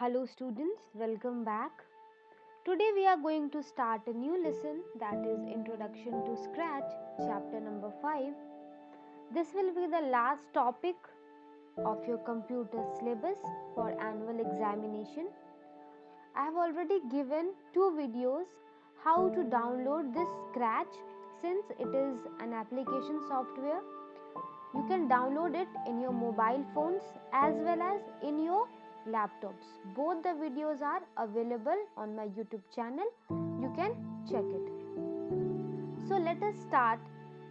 Hello students, welcome back. Today we are going to start a new lesson, that is Introduction to Scratch, chapter number 5. This will be the last topic of your computer syllabus for annual examination. I have already given two videos how to download this Scratch. Since it is an application software, you can download it in your mobile phones as well as in your laptops. Both the videos are available on my YouTube channel. You can check it. So let us start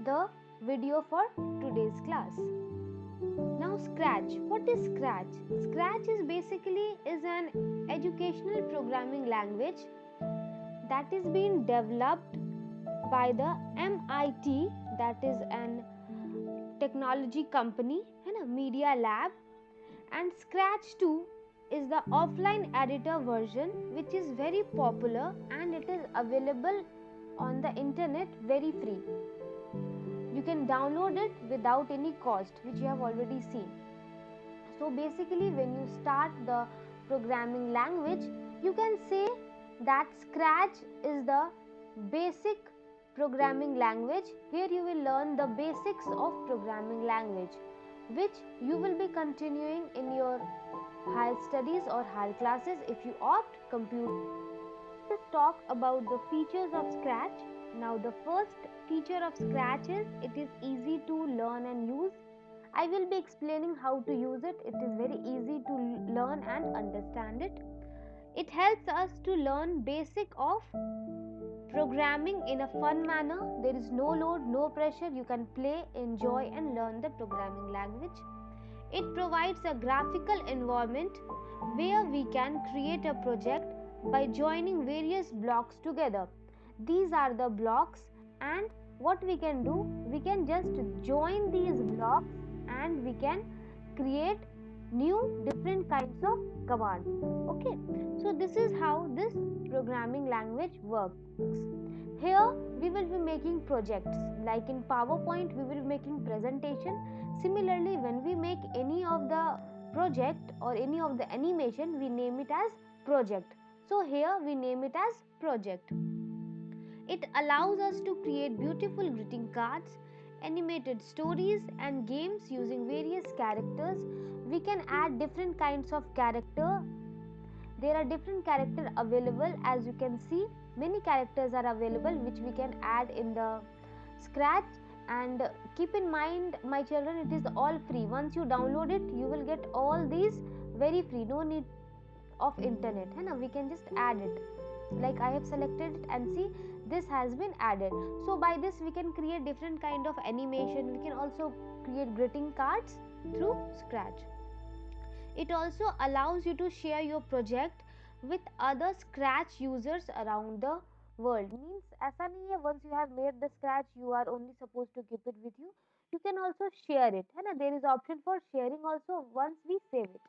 the video for today's class. Now Scratch. What is Scratch? Scratch is basically an educational programming language that is being developed by the MIT, that is an technology company and a media lab. And Scratch 2 is the offline editor version which is very popular and it is available on the internet very free. You can download it without any cost, which you have already seen. So basically when you start the programming language, you can say that Scratch is the basic programming language. Here you will learn the basics of programming language, which you will be continuing in your higher studies or higher classes if you opt computer. Let's talk about the features of Scratch. Now the first feature of Scratch is it is easy to learn and use. I will be explaining how to use it. It is very easy to learn and understand it. It helps us to learn basic of programming in a fun manner. There is no load, no pressure. You can play, enjoy and learn the programming language. It provides a graphical environment where we can create a project by joining various blocks together. These are the blocks, and what we can do, we can just join these blocks and we can create new different kinds of commands. Okay, so this is how this programming language works. Here we will be making projects, like in PowerPoint we will be making presentation. Similarly, when we make any of the project or any of the animation, we name it as project. So here we name it as project. It allows us to create beautiful greeting cards, animated stories and games using various characters. We can add different kinds of character. There are different characters available. As you can see, many characters are available which we can add in the Scratch. And keep in mind, my children, it is all free. Once you download it, you will get all these very free, no need of internet. We can just add it. Like I have selected it and see this has been added. So by this we can create different kind of animation. We can also create greeting cards through Scratch. It also allows you to share your project with other Scratch users around the world. Means ऐसा नहीं है once you have made the Scratch you are only supposed to keep it with you. You can also share it. There is option for sharing also once we save it.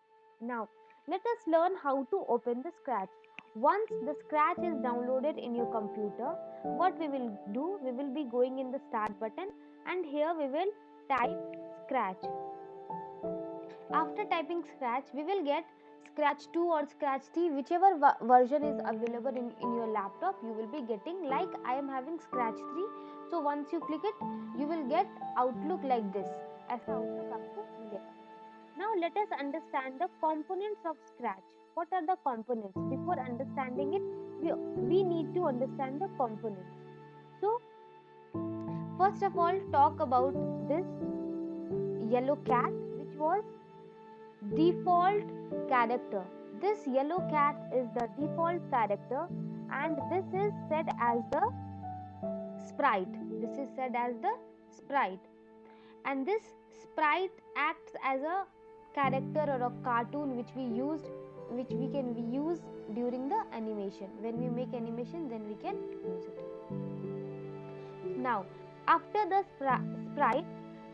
Now let us learn how to open the Scratch. Once the Scratch is downloaded in your computer, what we will do, we will be going in the start button and here we will type Scratch. After typing Scratch, we will get Scratch 2 or Scratch 3, whichever version is available in your laptop, you will be getting. Like I am having Scratch 3. So once you click it, you will get outlook like this. ऐसा outlook आपको मिलेगा. Now let us understand the components of Scratch. What are the components? Before understanding it, we need to understand the components. So first of all, talk about this yellow cat, which was default character. This yellow cat is the default character and this is said as the sprite. This is said as the sprite. And this sprite acts as a character or a cartoon which we use during the animation. When we make animation, then we can use it. Now, after the sprite,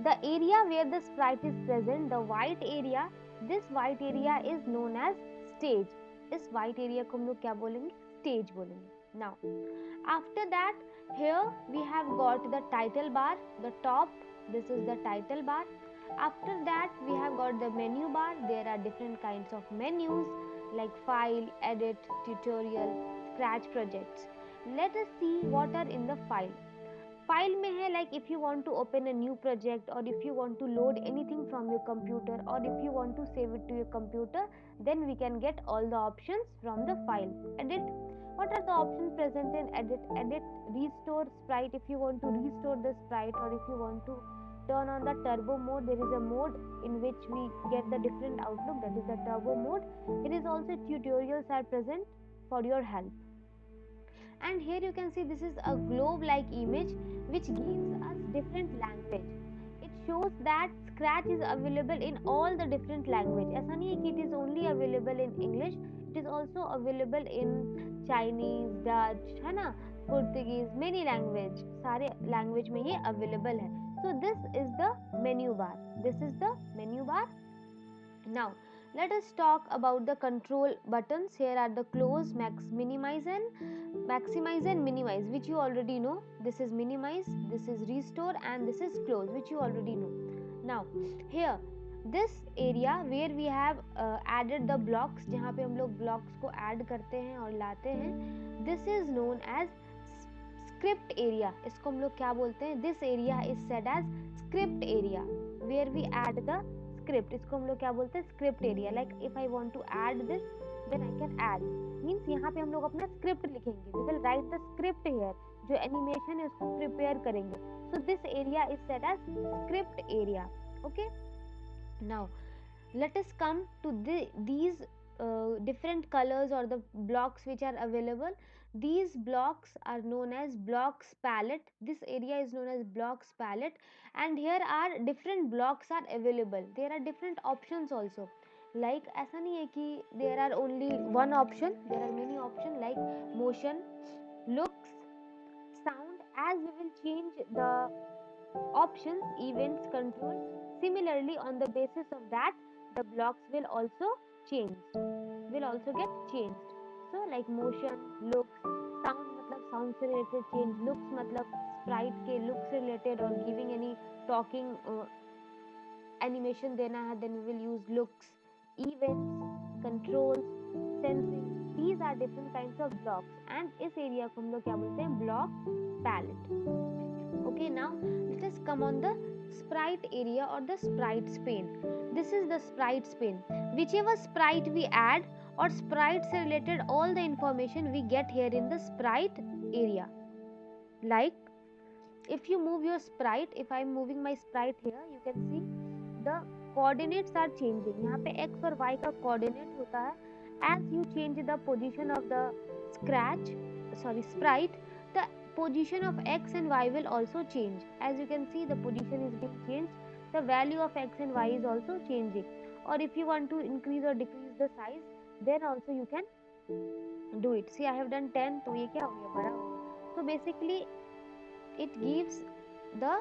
the area where the sprite is present, the white area, this white area is known as stage. इस white area को हम लोग क्या बोलेंगे? Stage बोलेंगे. Now, after that, here we have got the title bar, the top. This is the title bar. After that we have got the menu bar. There are different kinds of menus like file, edit, tutorial, scratch projects. Let us see what are in the file. File में है like if you want to open a new project, or if you want to load anything from your computer, or if you want to save it to your computer, then we can get all the options from the file. Edit, what are the options present in edit? Edit, restore sprite, if you want to restore the sprite, or if you want to turn on the turbo mode, there is a mode in which we get the different outlook, that is the turbo mode. It is also tutorials are present for your help. And here you can see this is a globe like image which gives us different language. It shows that scratch is available in all the different language. ऐसा नहीं है कि it is only available in English, it is also available in Chinese, Dutch, है ना, Portuguese, many language, सारे language में ये available है. So this is the menu bar. This is the menu bar. Now let us talk about the control buttons. Here are the close, minimize and minimize, which you already know. This is minimize, this is restore, and this is close, which you already know. Now here this area where we have added the blocks, जहाँ पे हम लोग blocks को add करते हैं और लाते हैं, this is known as script area. इसको हम लोग क्या बोलते हैं? This area is said as script area where we add the script. इसको हम लोग क्या बोलते हैं? script area. Like if I want to add this, then I can add. Means यहाँ पे हम लोग अपना script लिखेंगे. We will write the script here. जो animation है उसको prepare करेंगे. So this area is said as script area. Okay. Now let us come to these different colors or the blocks which are available. These blocks are known as blocks palette. This area is known as blocks palette, and here are different blocks are available. There are different options also. Like ऐसा नहीं है कि there are only one option. There are many options like motion, looks, sound. As we will change the options, events, control. Similarly, on the basis of that, the blocks will also get changed. So like motion, looks, sound मतलब sound से related change, looks मतलब sprite के look से related और giving any talking animation देना है, then we will use looks, events, controls, sensing. These are different kinds of blocks, and इस area को हम लोग क्या बोलते हैं? Block palette. Okay, now let us come on the sprite area or the sprites pane. This is the sprites pane. Whichever sprite we add or sprites related all the information we get here in the sprite area. Like if you move your sprite, if I am moving my sprite here, you can see the coordinates are changing. यहाँ पे x और y का coordinate होता है. As you change the position of the sprite, the position of x and y will also change. As you can see, the position is being changed. The value of x and y is also changing. Or if you want to increase or decrease the size, then also you can do it. See, I have done 10, तो ये क्या हो गया? बड़ा हो गया. So basically, it gives the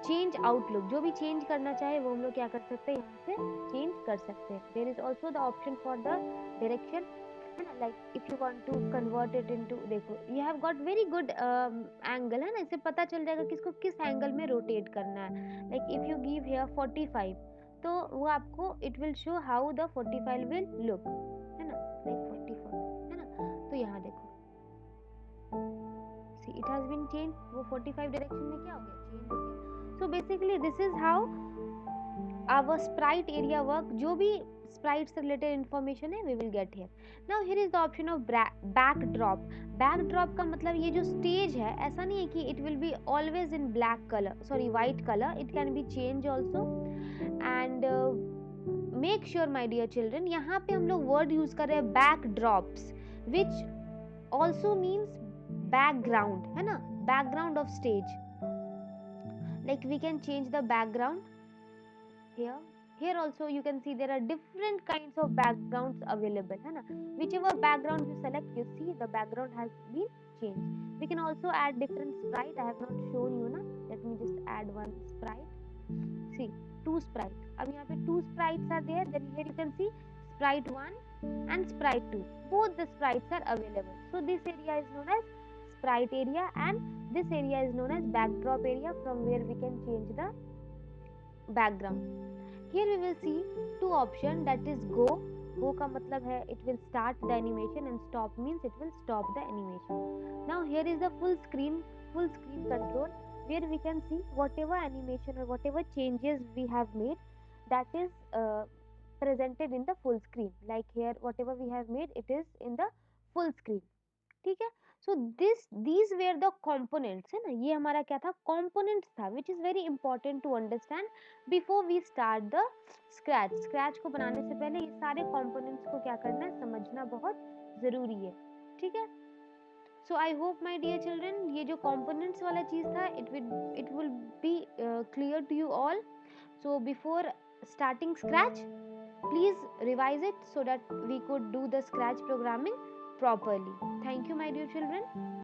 change outlook. जो भी change करना चाहे वो हम लोग क्या कर सकते हैं? यहाँ से change कर सकते हैं. There is also the option for the direction. Like if you want to convert it into, देखो you have got very good angle है ना, इससे पता चल जाएगा कि इसको किस एंगल में रोटेट करना है. Like if you give here 45, तो वो आपको it will show how the 45 will look, है ना, like 44, है ना. तो यहाँ देखो, see it has been changed. वो 45 डायरेक्शन में क्या हो गया? चेंज हो गया. So basically this is how our sprite area work. जो भी sprites related information है we will get here. Now here is the option of backdrop. Backdrop का मतलब ये जो stage है, ऐसा नहीं है कि it will be always in white color. It can be changed also. And make sure my dear children, यहाँ पे हम लोग word use कर रहे हैं backdrops, which also means background, है ना, background of stage. Like we can change the background here. Here also you can see there are different kinds of backgrounds available, है ना. Whichever background you select, you see the background has been changed. We can also add different sprite. I have not shown you ना. Let me just add one sprite. See, 2 sprites. अब यहाँ पे 2 sprites are there. Then here you can see sprite 1 and sprite 2. Both the sprites are available. So this area is known as sprite area, and this area is known as backdrop area, from where we can change the background. Here we will see two options, that is go का मतलब है it will start the animation and stop means it will stop the animation. Now here is the full screen control, where we can see whatever animation or whatever changes we have made, that is presented in the full screen. Like here whatever we have made, it is in the full screen. ठीक है. सो these were the components, है ना, ये हमारा क्या था, components था, which is very important to understand before we start the scratch को बनाने से पहले ये सारे components को क्या करना है, समझना बहुत ज़रूरी है. ठीक है. So I hope my dear children, ये जो components वाला चीज़ था, it will be clear to you all. So before starting scratch, please revise it so that we could do the scratch programming properly. Thank you, my dear children.